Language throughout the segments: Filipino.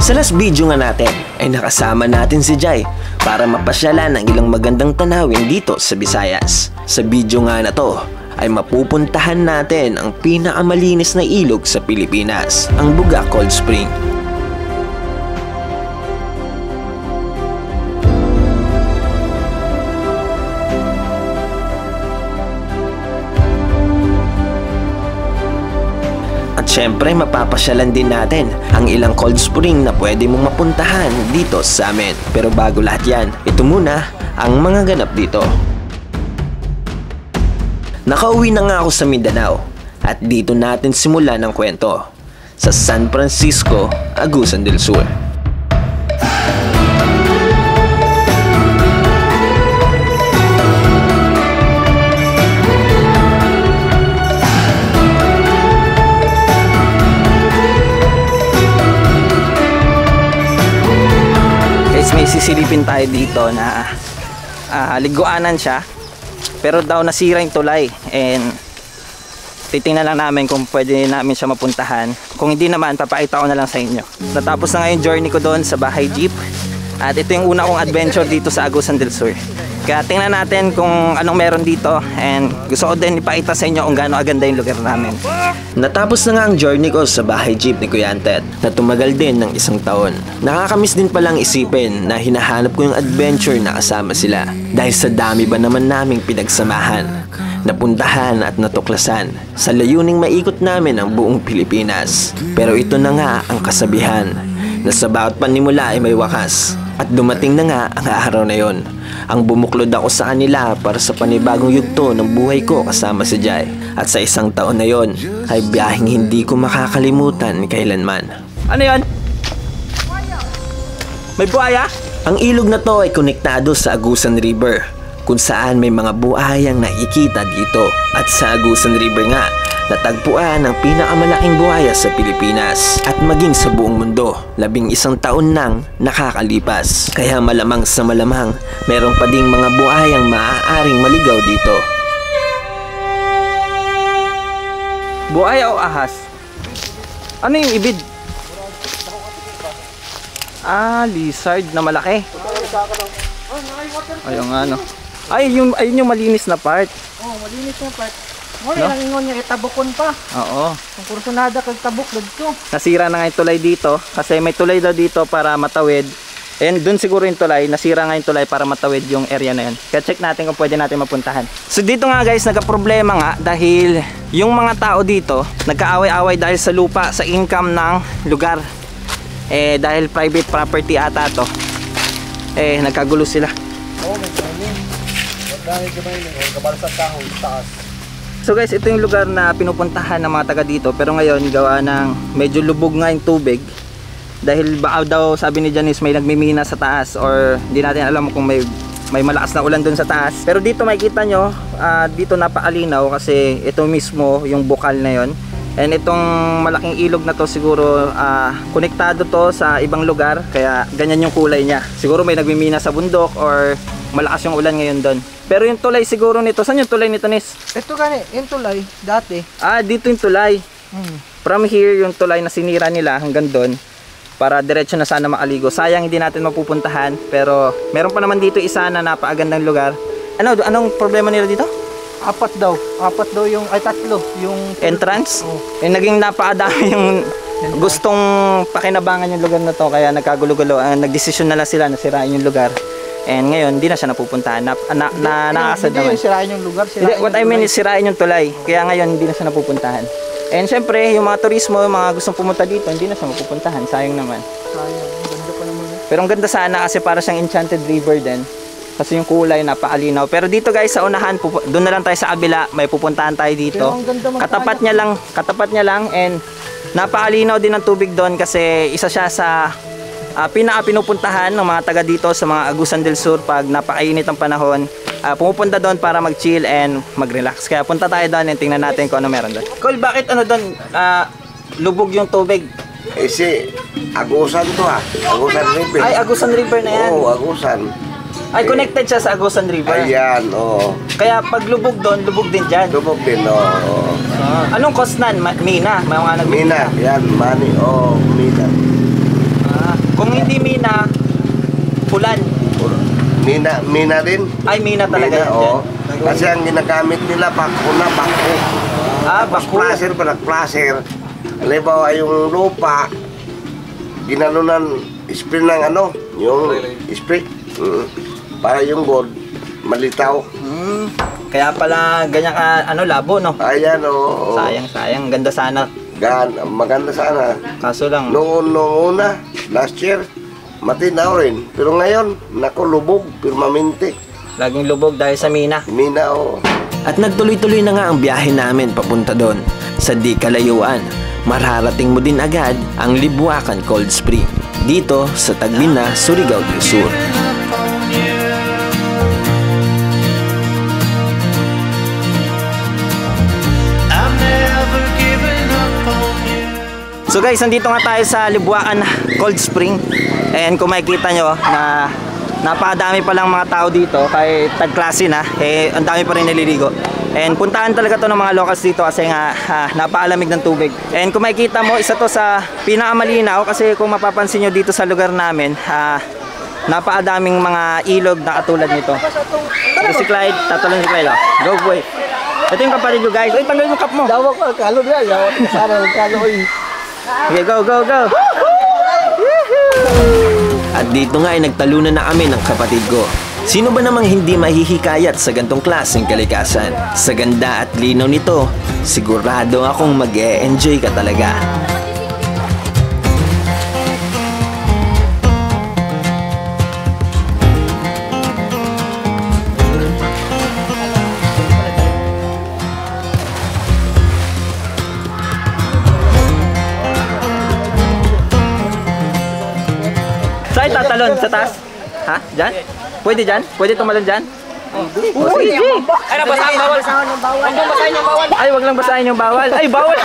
Sa last video nga natin ay nakasama natin si Jai para mapasyalan ng ilang magandang tanawin dito sa Visayas. Sa video nga na to ay mapupuntahan natin ang pinakamalinis na ilog sa Pilipinas, ang Buga Cold Spring. Siyempre, mapapasyalan din natin ang ilang cold spring na pwede mong mapuntahan dito sa amin. Pero bago lahat yan, ito muna ang mga ganap dito. Nakauwi na nga ako sa Mindanao at dito natin simulan ang kwento sa San Francisco, Agusan del Sur. May sisilipin tayo dito na liguanan siya, pero daw nasira yung tulay, and titingnan lang namin kung pwede namin siya mapuntahan. Kung hindi naman, papakita ko na lang sa inyo. Natapos na nga yung journey ko doon sa bahay jeep, at ito yung una kong adventure dito sa Agusan del Sur. Kaya tingnan natin kung anong meron dito, and gusto ko din ipakita sa inyo kung gaano aganda yung lugar namin. Natapos na nga ang journey ko sa bahay jeep ni Kuya Antet na tumagal din ng 1 taon. Nakakamiss din palang isipin na hinahanap ko yung adventure na kasama sila. Dahil sa dami ba naman naming pinagsamahan, napuntahan at natuklasan sa layuning maikot namin ang buong Pilipinas. Pero ito na nga ang kasabihan na sa bawat panimula ay may wakas. At dumating na nga ang araw na yon. Ang bumuklod ako sa kanila para sa panibagong yugto ng buhay ko kasama si Jai. At sa 1 taon na yon ay biyaheng hindi ko makakalimutan kailanman. Ano yon? May buhaya? Ang ilog na to ay konektado sa Agusan River, kung saan may mga buhayang nakikita dito. At sa Agusan River nga, natagpuan ang pinakamalaking buhaya sa Pilipinas at maging sa buong mundo. 11 taon nang nakakalipas. Kaya malamang sa malamang, meron pa ding mga buhayang maaaring maligaw dito. Buhaya o ahas? Ano yung ibid? Lizard na malaki. Ayun nga, no. Ayun yung malinis na part. Oh, malinis na part. Mo no? Lang ingon niya itabukon pa. Oo. Kung kursunada kag tabok dito. Nasira na nga yung tulay dito kasi may tulay daw dito para matawid. And dun siguro yung tulay, nasira nga yung tulay para matawid yung area na yun. Kaya check natin kung pwede natin mapuntahan. So dito nga guys, nagka-problema nga dahil yung mga tao dito nagkaaway-away dahil sa lupa, sa income ng lugar. Dahil private property ata to. Nagkagulo sila. Oo, may training. Dahil training, kabalsat kahoy taas. So guys, ito yung lugar na pinupuntahan ng mga taga dito, pero ngayon gawa ng medyo lubog nga yung tubig dahil baka daw sabi ni Janice may nagmimina sa taas, or hindi natin alam kung may malakas na ulan dun sa taas. Pero dito makikita nyo, dito napaalinaw kasi ito mismo yung bukal na yon. And itong malaking ilog na to siguro konektado to sa ibang lugar, kaya ganyan yung kulay niya. Siguro may nagmimina sa bundok or malakas yung ulan ngayon doon. Pero yung tulay siguro nito, saan yung tulay nito, Nis? Ito gani, yung tulay dati. Dito yung tulay. From here yung tulay na sinira nila hanggang doon para diretso na sana makaligo. Sayang hindi natin mapupuntahan, pero meron pa naman dito isa na napakagandang lugar. Anong problema nila dito? Apat daw yung, tatlo yung entrance. Oh. Naging napakadami yung gustong pakinabangan yung lugar na to, kaya nagkagulo-gulo. Nagdesisyon na lang sila na sirain yung lugar, and ngayon hindi na siya napupuntahan. Nakakasad naman. Hindi sirain yung lugar, What I mean is sirain yung tulay, kaya ngayon hindi na siya napupuntahan. And syempre yung mga turismo, yung mga gustong pumunta dito, hindi na siya mapupuntahan. Sayang naman. Sayang, ganda pa naman. Pero ang ganda sana kasi para siyang enchanted river din. Kasi yung kulay napaalinaw. Pero dito guys sa unahan, doon na lang tayo sa kabila, may pupuntahan tayo dito. Katapat niya lang, and napaalinaw din ang tubig doon kasi isa siya sa pinaka-pinupuntahan ng mga taga dito sa mga Agusan del Sur pag napakainit ang panahon. Pumupunta doon para mag-chill and mag-relax. Kaya punta tayo doon and tingnan natin kung ano meron doon. Cole, bakit doon lubog yung tubig? Si Agusan to Agusan River. Ay, Agusan River na yan. Oo, Agusan. Ay, connected siya sa Agusan River. Ayan, oo. Kaya pag lubog doon, lubog din dyan. Lubog din, oo. Anong cost nan? Mina? May mga Mina, yan, money, Mina. Mina, Pulan. Mina din. Ay, Mina talaga Mina, yan oo. dyan. Kasi ang ginagamit nila, bako. Ah, Mas bako. placer pa, nag-placer. Halimbawa, yung lupa, ginanunan, spray ng ano, yung spray. Para yung gold, malitaw. Kaya pala ganyan ka, ano, labo, no? Ayan, oo. Sayang. Ganda sana. Maganda sana. Kaso lang, Noong una, last year, matinaw rin. Pero ngayon, naku, lubog, permanente. laging lubog dahil sa Mina. Mina, oo. At nagtuloy-tuloy na nga ang biyahe namin papunta doon. Sa di kalayuan, mararating mo din agad ang Libuacan Cold Spring. Dito sa Tagbina, Surigao del Sur. So guys, nandito nga tayo sa Libuacan Cold Spring. And kung makikita nyo na napakadami palang mga tao dito, kahit tagklase na, ang dami pa rin naliligo. And puntahan talaga to ng mga locals dito kasi nga napaalamig ng tubig. And kung makikita mo, isa to sa pinakamalinaw kasi kung mapapansin nyo dito sa lugar namin, napakadaming mga ilog na katulad nito. Ito si Clyde, tatalon si Clyde. Go boy. Ito yung kapatid ko guys. Uy, tanggal yung cup mo. Dawak ko, kalo niya. Dawak ko sana ng kalo. Okay, go. At dito nga ay nagtalunan na kami ng kapatid ko. Sino ba namang hindi mahihikayat sa gantong klaseng kalikasan? Sa ganda at linaw nito, sigurado akong mag-e-enjoy ka talaga. Saan tatalon? Sa taas? Ha? Diyan? Pwede dyan? Pwede tumalon dyan? Sige. Ay, nabasahin bawal. Huwag mong basahin yung bawal. Ay, wag lang basahin yung bawal. Ay, bawal!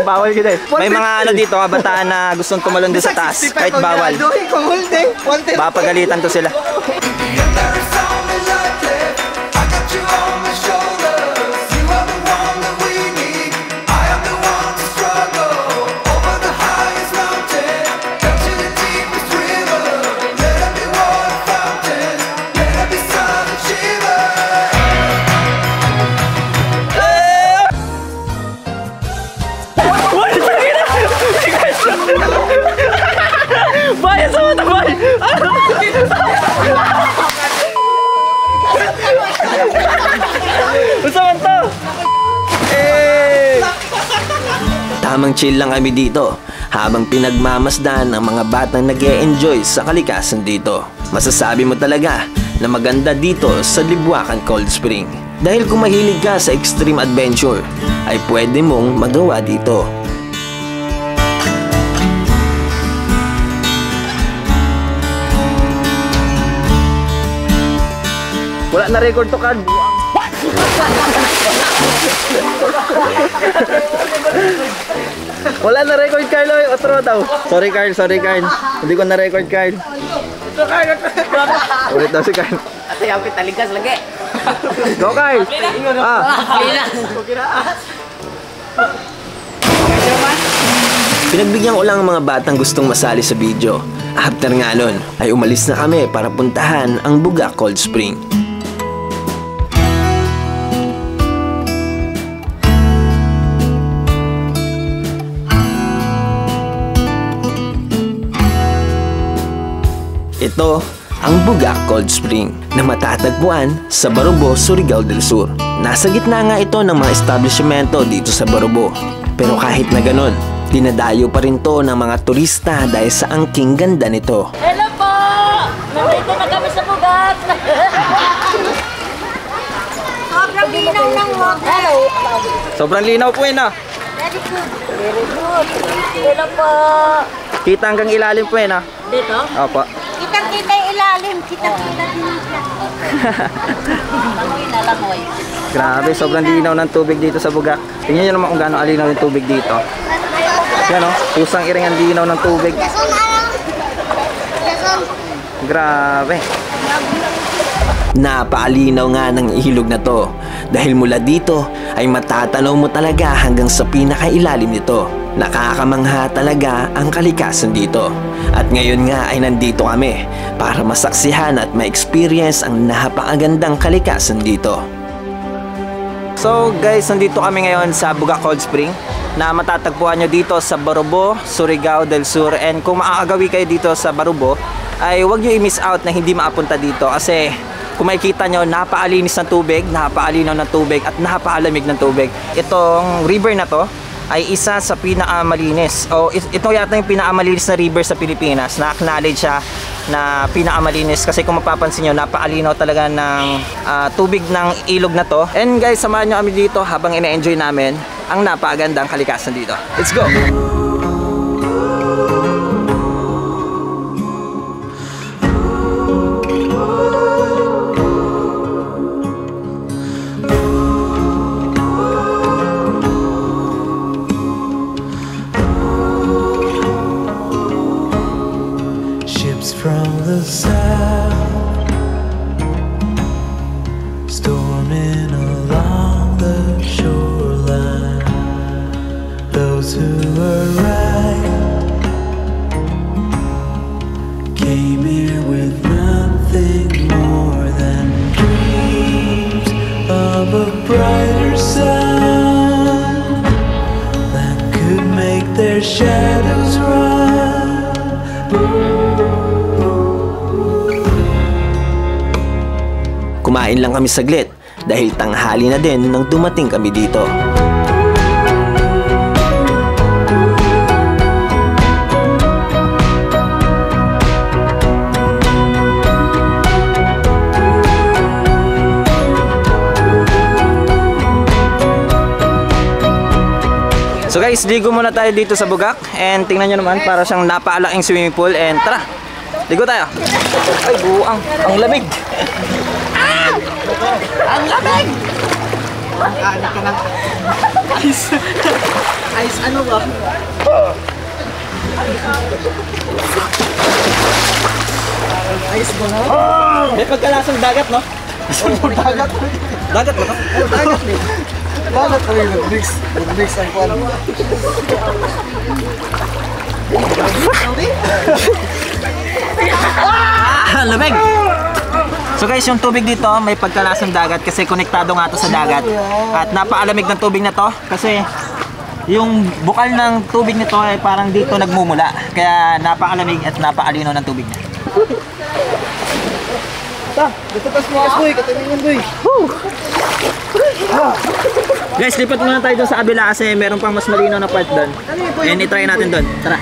Bawal kita eh. May mga ano dito, kabataan na gustong tumalon din sa taas. Kahit bawal. Papagalitan to sila. Bayan sa mata, bay! Usaman to! Tamang chill lang kami dito habang pinagmamasdan ang mga batang nag-e-enjoy sa kalikasan dito. Masasabi mo talaga na maganda dito sa Libuacan Cold Spring. Dahil kung mahilig ka sa extreme adventure, ay pwede mong magawa dito. Wala na record to, Carl. Wala na record, Carl. Oy, otro daw. Sorry, Carl. Hindi ko na record, Carl. Ulit daw si Carl. Ate, yapit taligas lagi. Go, Carl. Pinagbigyan ko lang ang mga batang gustong masali sa video. After nga nun, ay umalis na kami para puntahan ang Buga Cold Spring. Ito ang Buga Cold Spring na matatagpuan sa Barubo, Surigao del Sur. Nasa gitna nga ito ng mga establishmento dito sa Barubo. Pero kahit na ganun, dinadayo pa rin to ng mga turista dahil sa angking ganda nito. Hello po! Nandito na kami sa Bugat! Sobrang linaw ng water. Sobrang linaw po yun, ah. Very good. Very good. Hello po! Kita hanggang ilalim po yun, ah. Dito? Opo. Kitang-kita yung ilalim. Kitang-kita din yung langoy na langoy. Grabe, sobrang linaw ng tubig dito sa Buga. Tingnan nyo naman kung gaano alinaw yung tubig dito. Yan, oh. Pusang iring ang linaw ng tubig. Grabe. Napaalinaw nga ng ilog na to dahil mula dito ay matatanaw mo talaga hanggang sa pinakailalim nito. Nakakamangha talaga ang kalikasan dito. At ngayon nga ay nandito kami para masaksihan at ma-experience ang napakagandang kalikasan dito. So guys, nandito kami ngayon sa Bugak Cold Spring na matatagpuan nyo dito sa Barubo, Surigao del Sur. And kung makakagawi kayo dito sa Barubo, ay huwag nyo i-miss out na hindi makapunta dito kasi kung makikita nyo, napakalinis ng tubig, napaalinaw ng tubig at napakalamig ng tubig. Itong river na to ay isa sa pinakamalinis o ito yata yung pinakamalinis na river sa Pilipinas. Na-acknowledge siya na pinakamalinis kasi kung mapapansin nyo, napaalinaw talaga ng tubig ng ilog na to. And guys, samahan nyo kami dito habang ina-enjoy namin ang napakagandang kalikasan dito. Let's go! From the south, storming along the shoreline. Those who were right came here with nothing more than dreams of a brighter sun that could make their shadows run. Kumain lang kami saglit dahil tanghali na din nang dumating kami dito. So guys, ligo muna tayo dito sa Bugak and tingnan nyo naman, para siyang napakalaking swimming pool. And tara, ligo tayo. Ay buang, ang lamig. Ang lamig! Ano ka ng ice? Ice ano ba? Ice ba no? May pagkalasang dagat no? Dagat? Dagat ba no? Dagat din. Dagat kami nag-mix. Nag-mix ang kwan. Lamig! So guys, yung tubig dito may pagkalasang dagat kasi konektado nga to sa dagat. At napakalamig ng tubig na to kasi yung bukal ng tubig nito ay parang dito nagmumula. Kaya napakalamig at napakalinaw ng tubig niya. Dito tas mo ako boy, katalingan boy. Guys, lipat muna tayo dun sa kabila kasi meron pang mas malinaw na part doon. And itry natin doon. Tara.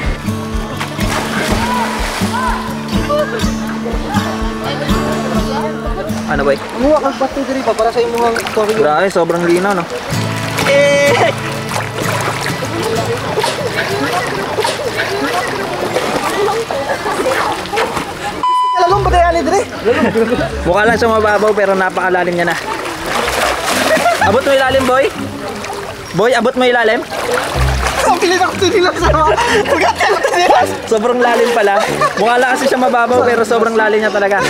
Ano boy? Kumuha kang bato diri pa para sa imong story. Grabe, sobrang linaw no. Lalong ba kaya diri? Mukha lang siya mababaw pero napakalalim niya na. Abot mo ilalim boy? Boy, abot mo ilalim? Ang pilit ako tinilas sa Sobrang lalim pala. Mukha lang kasi siya mababaw pero sobrang lalim niya talaga.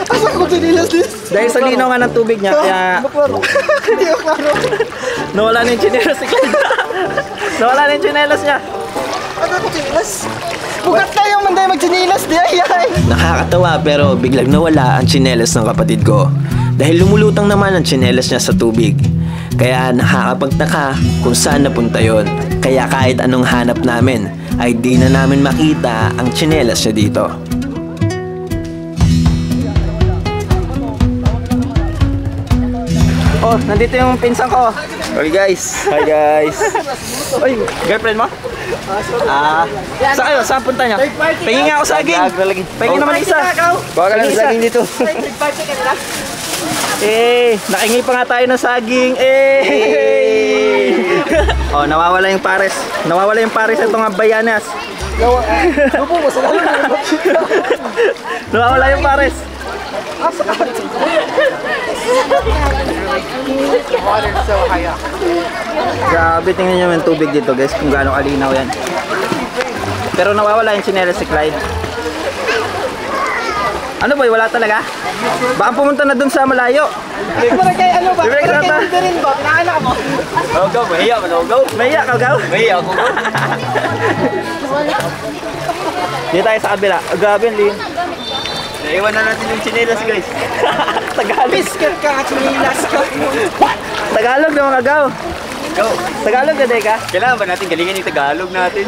asa ko tinilas this? Dahil sa linaw nga ng tubig niya, kaya Hindi ako klaro. nawala na yung tsinelas ni Clyde. Nawala na yung tsinelas niya. Ano ko tinilas? Bugat na yung manday mag-tinilas di ay. Nakakatawa pero biglang nawala ang tsinelas ng kapatid ko. Dahil lumulutang naman ang tsinelas niya sa tubig. Kaya nakakapagtaka kung saan napunta yon. Kaya kahit anong hanap namin ay di na namin makita ang tsinelas niya dito. Oh, nandito yung pinsan ko. Hi guys. Hi guys. Oy, girlfriend mo? Saan kayo? Saan punta niya? Pahingin nga ako saging. Pahingin naman isa. Bawa ka lang saging dito. Nakahingi pa nga tayo ng saging. Oh, nawawala yung pares. Nawawala yung pares itong Bayanas. Nawawala yung pares. Grabe, tingnan nyo yung tubig dito guys, kung gaano kalinaw yan. Pero nawawala yung tsinelas si Clyde. Ano boy, wala talaga? Baka pumunta na dun sa malayo. Libre ka na. Go, mahiya ka, go. Mahiya ka, Gaw? Mahiya ako, go. Dito tayo sa kabila. Grabe, Lin. Naiwan na natin yung chinelas, guys. Tagalog. Pisker ka, chinilas ka. Tagalog na mga Gaw. Go. Tagalog na, Deka. Kailangan ba natin galingan yung Tagalog natin?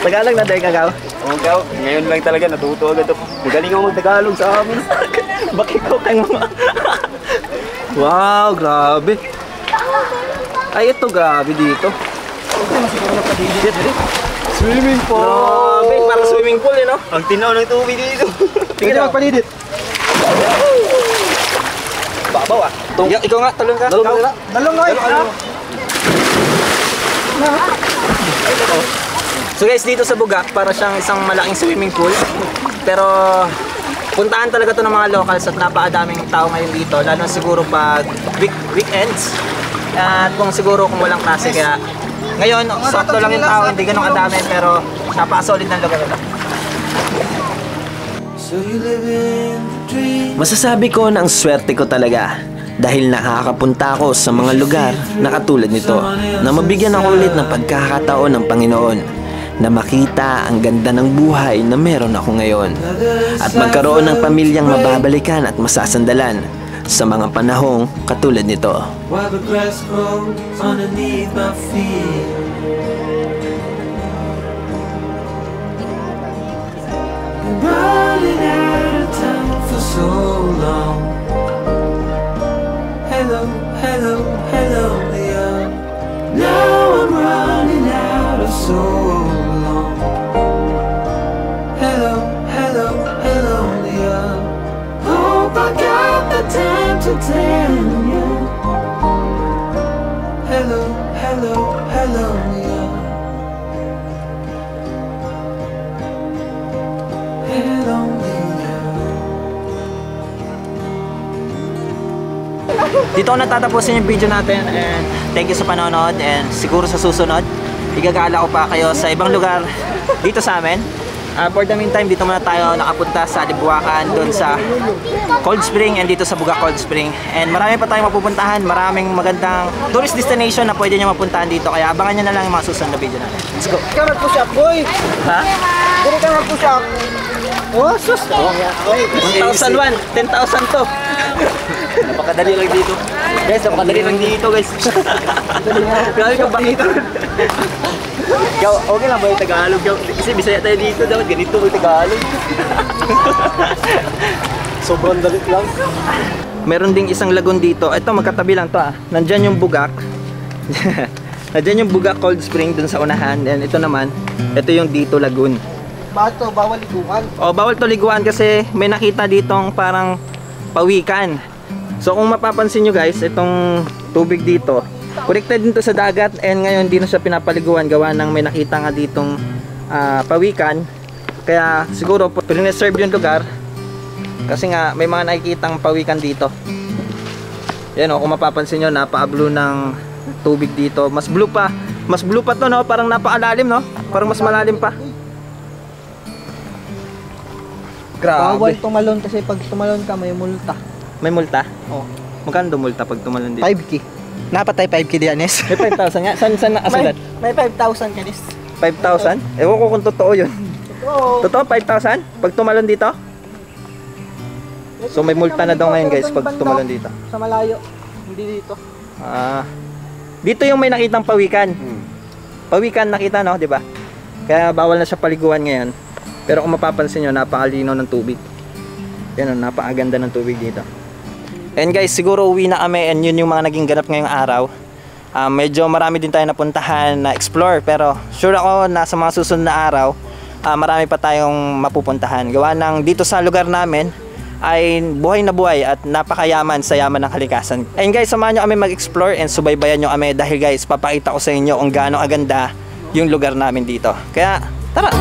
Tagalog na, Deka, Gaw. Oo, Gaw. Ngayon lang talaga natuto agad. Magaling ako mag-Tagalog sa amin. Bakit ko kang mga... Wow, grabe. Ay, ito grabe dito. Swimming pool. Grabe, para swimming pool, no? Ang tinaw ng tubig dito. Tingnan mo, palidit. Babaw ah. Ikaw nga, talong ka. Dalong na eh. So guys, dito sa Bugak, para siyang isang malaking swimming pool. Pero puntahan talaga to ng mga locals at napakadaming tao ngayon dito. Lalo na siguro pag weekends. At kung siguro kung walang klase, kaya ngayon, sakto lang yung tao, hindi ganun kadami, pero napaka-solid ng lugar nila. Masasabi ko na ang swerte ko talaga dahil nakakapunta ako sa mga lugar na katulad nito na mabigyan ako ulit ng pagkakataon ng Panginoon na makita ang ganda ng buhay na meron ako ngayon at magkaroon ng pamilyang mababalikan at masasandalan sa mga panahong katulad nito. While the grass grows underneath my feet, been running out of time for so long. Hello, hello, hello, Leon. Now I'm running out of so long. Hello, hello, hello, Leon. Hope I got the time to tell you. Hello, hello, hello, Leon. Hello, Leon. Dito ko natatapusin yung video natin and thank you sa panonood and siguro sa susunod igagala ko pa kayo sa ibang lugar dito sa amin. For the meantime, dito muna tayo nakapunta sa Libuacan, doon sa Cold Spring and dito sa Bugak Cold Spring. And marami pa tayong mapupuntahan, maraming magandang tourist destination na pwede nyo mapuntahan dito. Kaya abangan nyo na lang yung mga susunod na video natin. Let's go! Ikaw mag-push up, boy. Ha? Pwede ka mag-push up. Oh, sus. 1,001, 10,000 to. Napakadali lang dito. Guys, napakadali lang dito, guys. Grabe ka bakit? Ikaw, okay lang ba yung Tagalog? Kasi Bisaya tayo dito, dapat ganito yung Tagalog. Sobrang dalit lang. Meron ding isang lagoon dito. Ito, magkatabi lang to ah. Nandyan yung Bugak. Nandyan yung Bugak Cold Spring dun sa unahan. And ito naman, ito yung Dito Lagoon. Bakit to? Bawal liguan. O, bawal to liguan kasi may nakita ditong parang pawikan. So kung mapapansin nyo guys, itong tubig dito, connected din to sa dagat and ngayon hindi na siya pinapaliguan gawa ng may nakita nga ditong pawikan. Kaya siguro piniserve yung lugar kasi nga may mga nakikitang pawikan dito. Yan o, kung mapapansin nyo, napaka-blue ng tubig dito. Mas blue pa to, no? Parang napakalalim, no? Parang mas malalim pa. Bawal Grabe. tumalon kasi pag tumalon ka may multa. May multa? Oh. Magkano daw multa pag tumalon dito? 5K. Napatay 5K di Anes. May 5,000 nga. Saan nakasulat? May 5,000 ka Anes. 5,000? Ewan ko kung totoo yun. Totoo 5,000? Pag tumalon dito? So may multa na daw ngayon guys pag tumalon dito. Sa malayo. Hindi dito. Dito yung may nakitang pawikan. Pawikan nakita, no, 'di ba? Kaya bawal na siya paliguan ngayon. Pero kung mapapansin nyo, napakalinaw ng tubig. Yan, napakaganda ng tubig dito. And guys, siguro uwi na kami and yun yung mga naging ganap ngayong araw. Medyo marami din tayo napuntahan na explore, pero sure ako na sa mga susunod na araw, marami pa tayong mapupuntahan. Gawa ng dito sa lugar namin ay buhay na buhay at napakayaman sa yaman ng kalikasan. And guys, samahan nyo kami mag-explore and subaybayan nyo kami dahil guys, papakita ko sa inyo kung gaano aganda yung lugar namin dito. Kaya, tara!